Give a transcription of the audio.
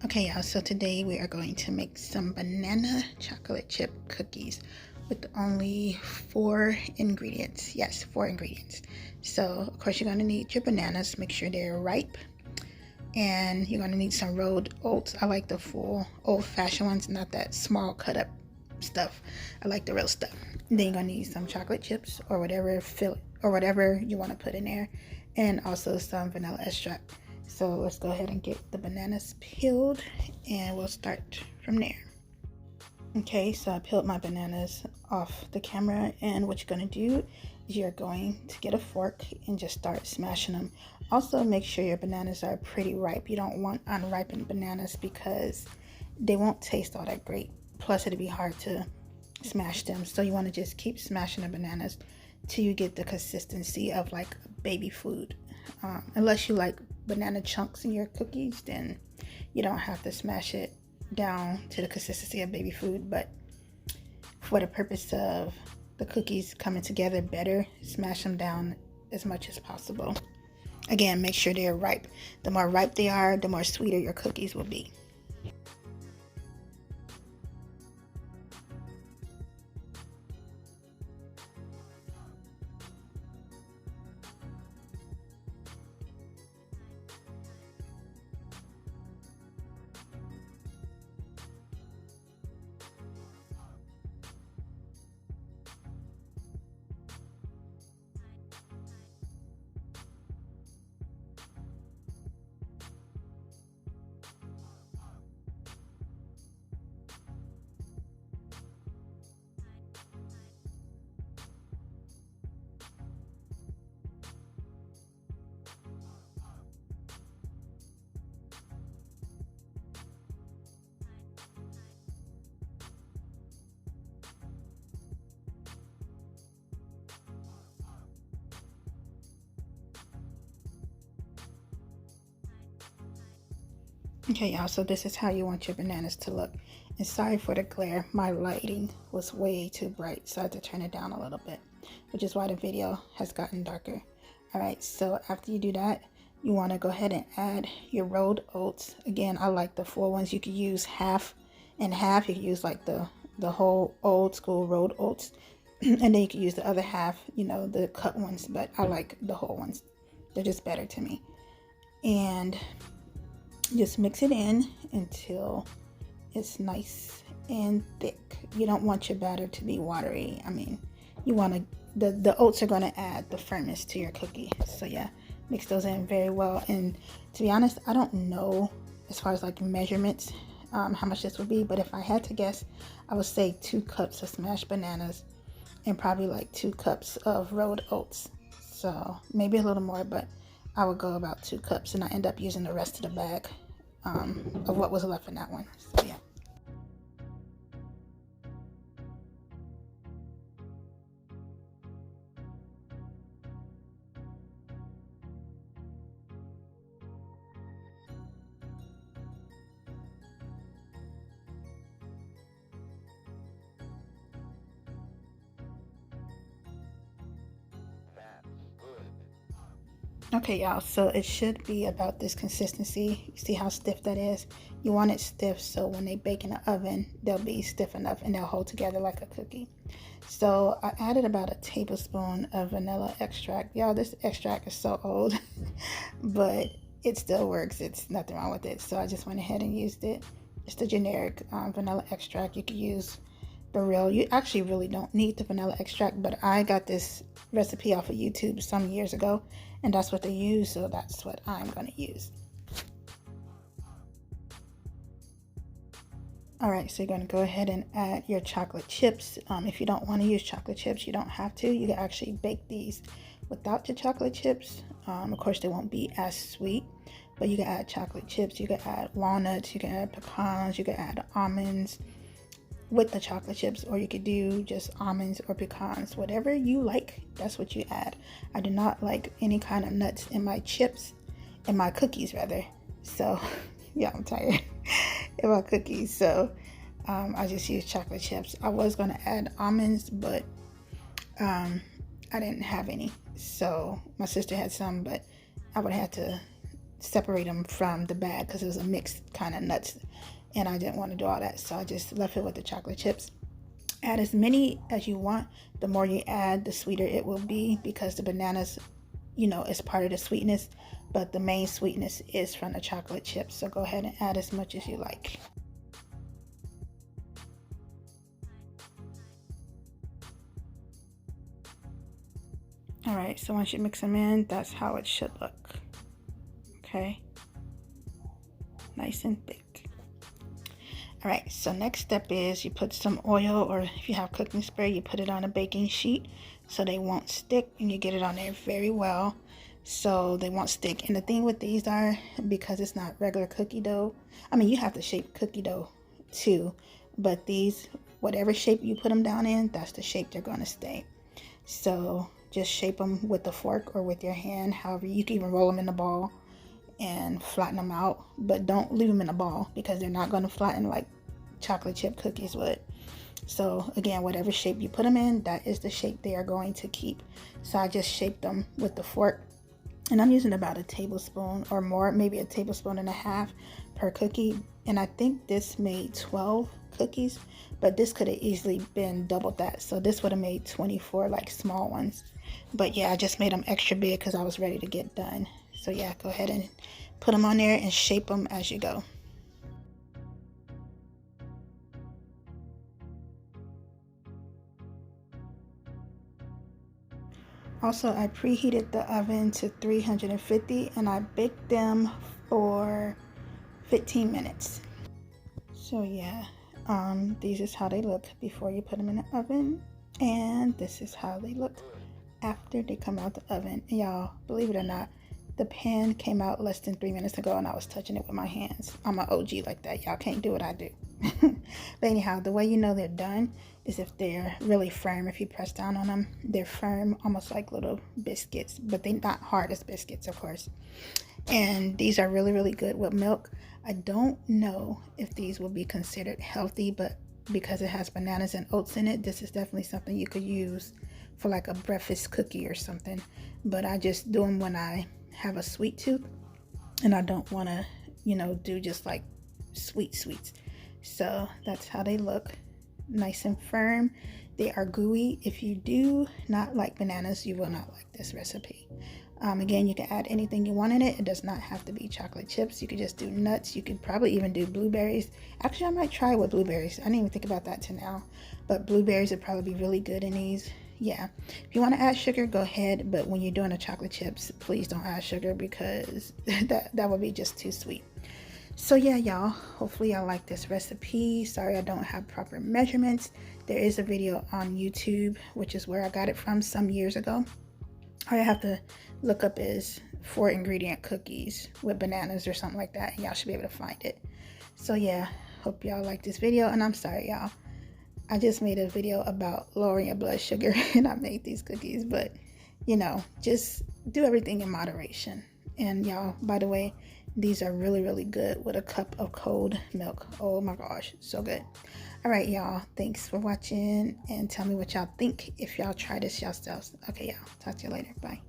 Okay, y'all, so today we are going to make some banana chocolate chip cookies with only 4 ingredients. Yes, 4 ingredients. So, of course, you're going to need your bananas. Make sure they're ripe. And you're going to need some rolled oats. I like the full old-fashioned ones, not that small cut-up stuff. I like the real stuff. Then you're going to need some chocolate chips or whatever you want to put in there. And also some vanilla extract. So let's go ahead and get the bananas peeled and we'll start from there. Okay, so I peeled my bananas off the camera, and what you're going to do is you're going to get a fork and just start smashing them. Also, make sure your bananas are pretty ripe. You don't want unripened bananas because they won't taste all that great. Plus, it'll be hard to smash them. So you want to just keep smashing the bananas till you get the consistency of like baby food. Unless you like banana chunks in your cookies, then you don't have to smash it down to the consistency of baby food. But for the purpose of the cookies coming together better, smash them down as much as possible. Again, make sure they're ripe. The more ripe they are, the more sweeter your cookies will be. Okay, y'all, so this is how you want your bananas to look. And sorry for the glare, my lighting was way too bright, so I had to turn it down a little bit, which is why the video has gotten darker. All right, so after you do that, you want to go ahead and add your rolled oats. Again, I like the full ones. You could use half and half. You could use like the whole old school rolled oats, and then you could use the other half, the cut ones, but I like the whole ones. They're just better to me. And just mix it in until it's nice and thick. You don't want your batter to be watery. I mean, you want to, the oats are going to add the firmness to your cookie. So yeah, mix those in very well. And to be honest, I don't know as far as like measurements, how much this would be, but if I had to guess, I would say 2 cups of smashed bananas and probably like 2 cups of rolled oats. So maybe a little more, but I would go about 2 cups, and I end up using the rest of the bag of what was left in that one. So yeah. Okay, y'all, so it should be about this consistency. You see how stiff that is? You want it stiff so when they bake in the oven, they'll be stiff enough and they'll hold together like a cookie. So I added about a tablespoon of vanilla extract. Y'all, this extract is so old, but it still works. It's nothing wrong with it. So I just went ahead and used it. It's the generic vanilla extract. You could use the real. You actually really don't need the vanilla extract, but I got this recipe off of YouTube some years ago, and that's what they use, so that's what I'm going to use. All right, so you're going to go ahead and add your chocolate chips. If you don't want to use chocolate chips, you don't have to. You can actually bake these without your chocolate chips. Of course, they won't be as sweet, but you can add chocolate chips. You can add walnuts. You can add pecans. You can add almonds with the chocolate chips, or you could do just almonds or pecans. Whatever you like, that's what you add. I do not like any kind of nuts in my chips, in my cookies rather. So yeah, I'm tired. In my cookies, so I just use chocolate chips. I was going to add almonds, but I didn't have any, so my sister had some, but I would have to separate them from the bag because it was a mixed kind of nuts, and I didn't want to do all that, so I just left it with the chocolate chips. Add as many as you want. The more you add, the sweeter it will be, because the bananas, you know, is part of the sweetness, but the main sweetness is from the chocolate chips. So go ahead and add as much as you like. All right, so once you mix them in, that's how it should look. Okay, nice and thick. All right, so next step is you put some oil, or if you have cooking spray, you put it on a baking sheet so they won't stick, and you get it on there very well so they won't stick. And the thing with these are, because it's not regular cookie dough, I mean, you have to shape cookie dough too, but these, whatever shape you put them down in, that's the shape they're going to stay. So just shape them with a fork or with your hand, however. You can even roll them in a ball and flatten them out, but don't leave them in a ball because they're not going to flatten like chocolate chip cookies would. So again, whatever shape you put them in, that is the shape they are going to keep. So I just shaped them with the fork, and I'm using about a tablespoon or more, maybe a tablespoon and a half per cookie. And I think this made 12 cookies, but this could have easily been double that. So this would have made 24 like small ones. But yeah, I just made them extra big because I was ready to get done. So yeah, go ahead and put them on there and shape them as you go. Also, I preheated the oven to 350 and I baked them for 15 minutes. So yeah, these is how they look before you put them in the oven, and this is how they look after they come out the oven. And y'all, believe it or not, the pan came out less than 3 minutes ago and I was touching it with my hands. I'm an OG like that. Y'all can't do what I do. But anyhow, the way you know they're done is if they're really firm. If you press down on them, they're firm, almost like little biscuits, but they're not hard as biscuits, of course. And these are really, really good with milk. I don't know if these will be considered healthy, but because it has bananas and oats in it, this is definitely something you could use for like a breakfast cookie or something. But I just do them when I have a sweet tooth and I don't want to, you know, do just like sweets. So that's how they look, nice and firm. They are gooey. If you do not like bananas, you will not like this recipe. Again, you can add anything you want in it. It does not have to be chocolate chips. You could just do nuts. You could probably even do blueberries. Actually, I might try with blueberries. I didn't even think about that till now, but blueberries would probably be really good in these. Yeah, if you want to add sugar, go ahead, but when you're doing the chocolate chips, please don't add sugar because that would be just too sweet. So yeah, y'all, hopefully y'all like this recipe. Sorry I don't have proper measurements. There is a video on YouTube, which is where I got it from some years ago. All you have to look up is 4 ingredient cookies with bananas or something like that, and y'all should be able to find it. So yeah, hope y'all like this video, and I'm sorry y'all, I just made a video about lowering your blood sugar and I made these cookies, but you know, just do everything in moderation. And y'all, by the way, these are really, really good with a cup of cold milk. Oh my gosh, so good. All right, y'all, thanks for watching, and tell me what y'all think if y'all try this yourselves. Okay, y'all, talk to you later. Bye.